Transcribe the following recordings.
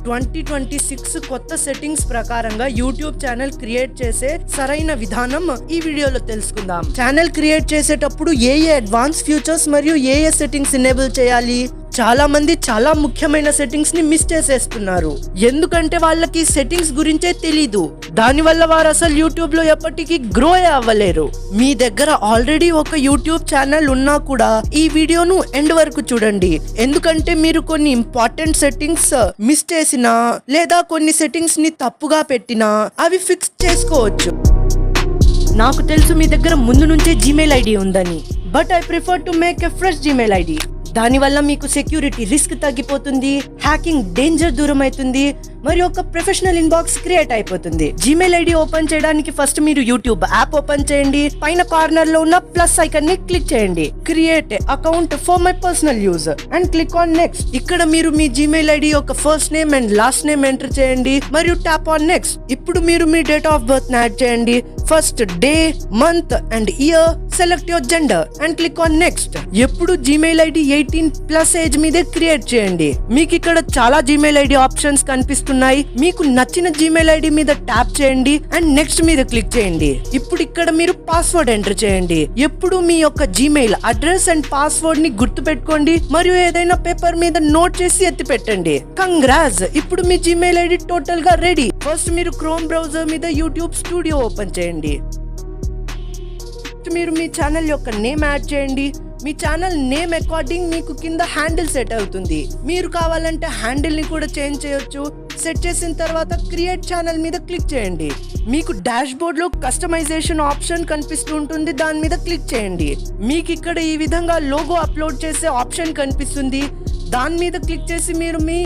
2026 కొత్త సెట్టింగ్స్ ప్రకారంగా YouTube channel create చేసే సరైన విధానం ఈ వీడియోలో తెలుసుకుందాం. ఛానల్ క్రియేట్ చేసేటప్పుడు ఏ అడ్వాన్స్ ఫీచర్స్ మరియు ఏ సెట్టింగ్స్ ఎనేబుల్ చేయాలి. చాలా మంది చాలా ముఖ్యమైన సెట్టింగ్స్ ని మిస్ చేసేస్తున్నారు. ఎందుకంటే వాళ్ళకి సెట్టింగ్స్ గురించే తెలీదు. దానివల్ల వారు అసలు యూట్యూబ్ లో ఎప్పటికీ గ్రో అవ్వలేరు. మీ దగ్గర ఆల్రెడీ ఒక యూట్యూబ్ ఛానల్ ఉన్నా కూడా ఈ వీడియోను ఎండ్ వరకు చూడండి. ఎందుకంటే మీరు కొన్ని ఇంపార్టెంట్ సెట్టింగ్స్ మిస్ చేసినా లేదా కొన్ని సెట్టింగ్స్ ని తప్పుగా పెట్టినా అవి ఫిక్స్ చేసుకోవచ్చు. నాకు తెలుసు మీ దగ్గర ముందు నుంచే జీమెయిల్ ఐడి ఉందని, but I prefer to make a fresh Gmail ID. దానివల్ల మీకు సెక్యూరిటీ రిస్క్ తగ్గిపోతుంది, హ్యాకింగ్ డేంజర్ దూరం అవుతుంది, మరియు ఒక ప్రొఫెషనల్ ఇన్బాక్స్ క్రియేట్ అయిపోతుంది. జీమెయిల్ ఐడి ఓపెన్ చేయడానికి ఫస్ట్ మీరు యూట్యూబ్ యాప్ ఓపెన్ చేయండి. పైన కార్నర్ లో ఉన్న ప్లస్ ఐకాన్ ని క్లిక్ చేయండి. Create account for my personal use and click on next. ఇక్కడ మీరు మీ జీమెయిల్ ఐడి యొక్క first name and last name enter చేయండి మరియు ట్యాప్ ఆన్ నెక్స్ట్. ఇప్పుడు మీరు మీ డేట్ ఆఫ్ బర్త్ ని యాడ్ చేయండి. First day, month and year, select your gender and click on next. ఎప్పుడు జీమెయిల్ ఐడి 18+ ఏజ్ మీదే క్రియేట్ చేయండి. మీకు ఇక్కడ చాలా జీమెయిల్ ఐడి ఆప్షన్స్ కనిపిస్తున్నాయి. మీకు నచ్చిన జీమెయిల్ ఐడి మీద ట్యాప్ చేయండి అండ్ నెక్స్ట్ మీద క్లిక్ చేయండి. ఇప్పుడు ఇక్కడ మీరు పాస్వర్డ్ ఎంటర్ చేయండి. ఎప్పుడు మీ యొక్క జీమెయిల్ అడ్రస్ అండ్ పాస్వర్డ్ ని గుర్తు పెట్టుకోండి మరియు ఏదైనా పేపర్ మీద నోట్ చేసి ఎత్తి పెట్టండి. కంగ్రాట్స్, ఇప్పుడు మీ జీమెయిల్ ఐడి టోటల్ గా రెడీ. ఫస్ట్ మీరు క్రోమ్ బ్రౌజర్ మీద యూట్యూబ్ స్టూడియో ఓపెన్ చేయండి. మీరు మీ ఛానల్ యొక్క నేమ్ యాడ్ చేయండి. మీ ఛానల్ నేమ్ అకార్డింగ్ మీకు కింద హ్యాండిల్ సెట్ అవుతుంది. మీరు కావాలంటే హ్యాండిల్ ని కూడా చేంజ్ చేయొచ్చు. సెట్ చేసిన తర్వాత క్రియేట్ ఛానల్ మీద క్లిక్ చేయండి. మీకు డాష్ బోర్డ్ లో కస్టమైజేషన్ ఆప్షన్ కనిపిస్తూ ఉంటుంది, దాని మీద క్లిక్ చేయండి. మీకు ఇక్కడ ఈ విధంగా లోగో అప్లోడ్ చేసే ఆప్షన్ కనిపిస్తుంది. దాని మీద క్లిక్ చేసి మీరు మీ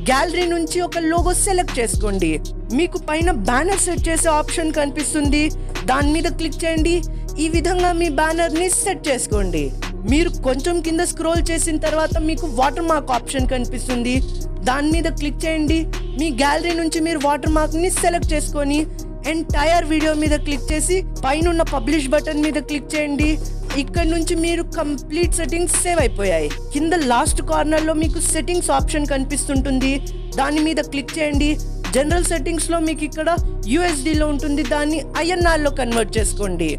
గ్యాలరీ నుంచి ఒక లోగో సెలెక్ట్ చేసుకోండి. మీకు పైన బ్యానర్ సెట్ చేసే ఆప్షన్ కనిపిస్తుంది, దాని మీద క్లిక్ చేయండి. ఈ విధంగా మీ బ్యానర్ ని సెట్ చేసుకోండి. మీరు కొంచెం కింద స్క్రోల్ చేసిన తర్వాత మీకు వాటర్ మార్క్ ఆప్షన్ కనిపిస్తుంది, దాని మీద క్లిక్ చేయండి. మీ గ్యాలరీ నుంచి మీరు వాటర్ మార్క్ ని సెలెక్ట్ చేసుకొని ఎంటైర్ వీడియో మీద క్లిక్ చేసి పైన పబ్లిష్ బటన్ మీద క్లిక్ చేయండి. ఇక్కడ నుంచి మీరు కంప్లీట్ సెట్టింగ్స్ సేవ్ అయిపోయాయి. కింద లాస్ట్ కార్నర్ లో మీకు సెట్టింగ్స్ ఆప్షన్ కనిపిస్తుంటుంది, దాని మీద క్లిక్ చేయండి. జనరల్ సెట్టింగ్స్ లో మీకు ఇక్కడ USD లో ఉంటుంది, దాన్ని INR లో కన్వర్ట్ చేసుకోండి.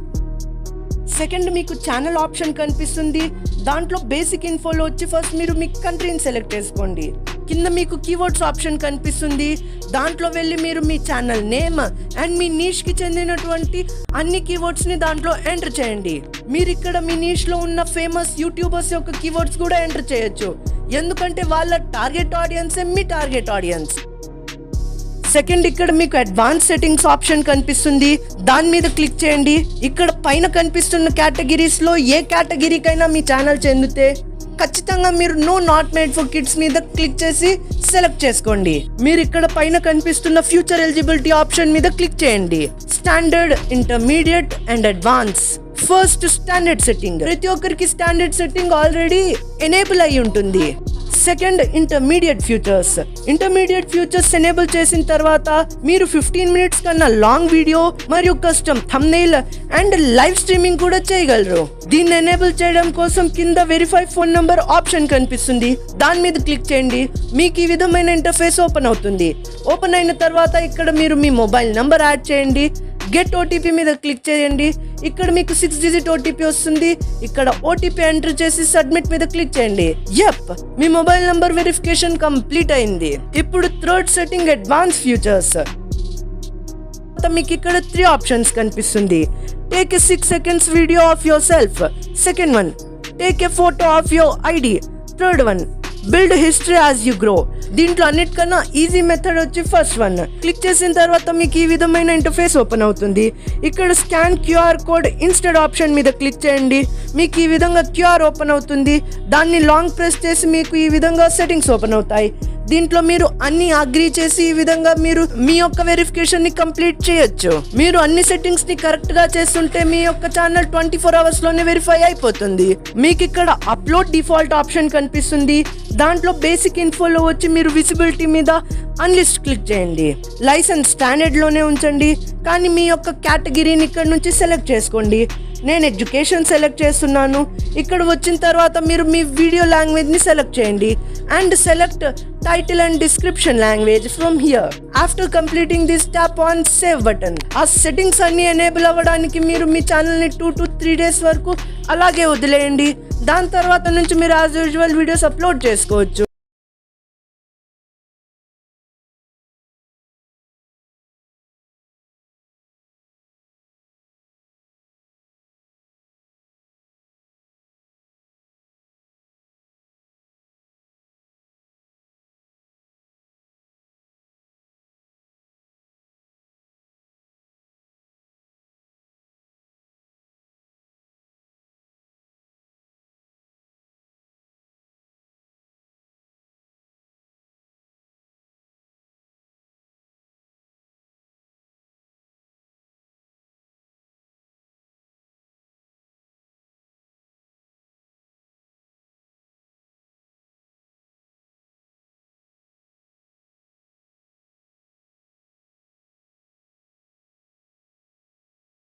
సెకండ్ మీకు ఛానల్ ఆప్షన్ కనిపిస్తుంది, దాంట్లో బేసిక్ ఇన్ఫోలో వచ్చి ఫస్ట్ మీరు మీ కంట్రీని సెలెక్ట్ చేసుకోండి. కింద మీకు కీవర్డ్స్ ఆప్షన్ కనిపిస్తుంది, దాంట్లో వెళ్ళి మీరు మీ ఛానల్ నేమ్ అండ్ మీ నీష్ కి చెందినటువంటి అన్ని కీవర్డ్స్ ని దాంట్లో ఎంటర్ చేయండి. మీరు ఇక్కడ మీ నీష్ లో ఉన్న ఫేమస్ యూట్యూబర్స్ యొక్క కీవర్డ్స్ కూడా ఎంటర్ చేయొచ్చు, ఎందుకంటే వాళ్ళ టార్గెట్ ఆడియన్సే మీ టార్గెట్ ఆడియన్స్. సెకండ్ ఇక్కడ మీకు అడ్వాన్స్ సెట్టింగ్స్ ఆప్షన్ కనిపిస్తుంది, దాని మీద క్లిక్ చేయండి. ఇక్కడ పైన కనిపిస్తున్న కేటగిరీస్ లో ఏ కేటగిరీకైనా మీ ఛానల్ చెందితే ఖచ్చితంగా మీరు no not made for kids మీద క్లిక్ చేసి సెలెక్ట్ చేసుకోండి. మీరు ఇక్కడ పైన కనిపిస్తున్న ఫ్యూచర్ ఎలిజిబిలిటీ ఆప్షన్ మీద క్లిక్ చేయండి. Standard, intermediate and advance. First standard setting, ప్రతి ఒక్కరికి స్టాండర్డ్ సెట్టింగ్ ఆల్రెడీ ఎనేబుల్ అయి ఉంటుంది. Second intermediate futures. Intermediate futures enable చేసిన తర్వాత మీరు 15 మినిట్స్ కన్నా లాంగ్ వీడియో మరియు custom thumbnail and live streaming కూడా చేయగలరు. దీన్ని ఎనేబుల్ చేయడం కోసం కింద వెరిఫై ఫోన్ నంబర్ ఆప్షన్ కనిపిస్తుంది, దాని మీద క్లిక్ చేయండి. మీకు ఈ విధమైన ఇంటర్ఫేస్ ఓపెన్ అవుతుంది. ఓపెన్ అయిన తర్వాత ఇక్కడ మీరు మీ మొబైల్ నంబర్ యాడ్ చేయండి. గెట్ OTP మీద క్లిక్ చేయండి. ఇక్కడ మీకు 6 డిజిట్ OTP వస్తుంది. ఇక్కడ OTP ఎంటర్ చేసి సబ్మిట్ మీద క్లిక్ చేయండి. మీ మొబైల్ నంబర్ వెరిఫికేషన్ కంప్లీట్ అయింది. ఇప్పుడు థర్డ్ సెట్టింగ్ అడ్వాన్స్ ఫ్యూచర్స్. మీకు ఇక్కడ 3 ఆప్షన్స్ కనిపిస్తుంది. Take a 6 seconds video of your self. Second one, take a photo of your ID. Third one, build history as you grow. దీంట్లో అన్నిటికన్నా easy method వచ్చి first one. Click చేసిన తర్వాత మీకు ఈ విధమైన ఇంటర్ఫేస్ ఓపెన్ అవుతుంది. ఇక్కడ scan QR code instead option మీద క్లిక్ చేయండి. మీకు ఈ విధంగా QR ఓపెన్ అవుతుంది. దాన్ని లాంగ్ ప్రెస్ చేసి మీకు ఈ విధంగా సెట్టింగ్స్ ఓపెన్ అవుతాయి. దీంట్లో మీరు అన్ని అగ్రీ చేసి ఈ విధంగా మీరు మీ యొక్క వెరిఫికేషన్ ని కంప్లీట్ చేయొచ్చు. మీరు అన్ని సెట్టింగ్స్ ని కరెక్ట్ గా చేస్తుంటే మీ యొక్క ఛానల్ 24 hours లోనే వెరిఫై అయిపోతుంది. మీకు ఇక్కడ అప్లోడ్ డిఫాల్ట్ ఆప్షన్ కనిపిస్తుంది. దాంట్లో బేసిక్ ఇన్ఫోలో వచ్చి మీరు విజిబిలిటీ మీద అన్లిస్ట్ క్లిక్ చేయండి. లైసెన్స్ స్టాండర్డ్ లోనే ఉంచండి, కానీ మీ యొక్క కేటగిరీని ఇక్కడ నుంచి సెలెక్ట్ చేసుకోండి. నేను ఎడ్యుకేషన్ సెలెక్ట్ చేస్తున్నాను. ఇక్కడ వచ్చిన తర్వాత మీరు మీ వీడియో లాంగ్వేజ్ ని సెలెక్ట్ చేయండి and select title and description language from here. After completing this, tap on save button. ఆ సెట్టింగ్స్ అన్ని ఎనేబుల్ అవ్వడానికి మీరు మీ ఛానల్ని 2 to 3 days వరకు అలాగే వదిలేయండి. దాని తర్వాత నుంచి మీరు యాజ్ యూజువల్ వీడియోస్ అప్లోడ్ చేసుకోవచ్చు.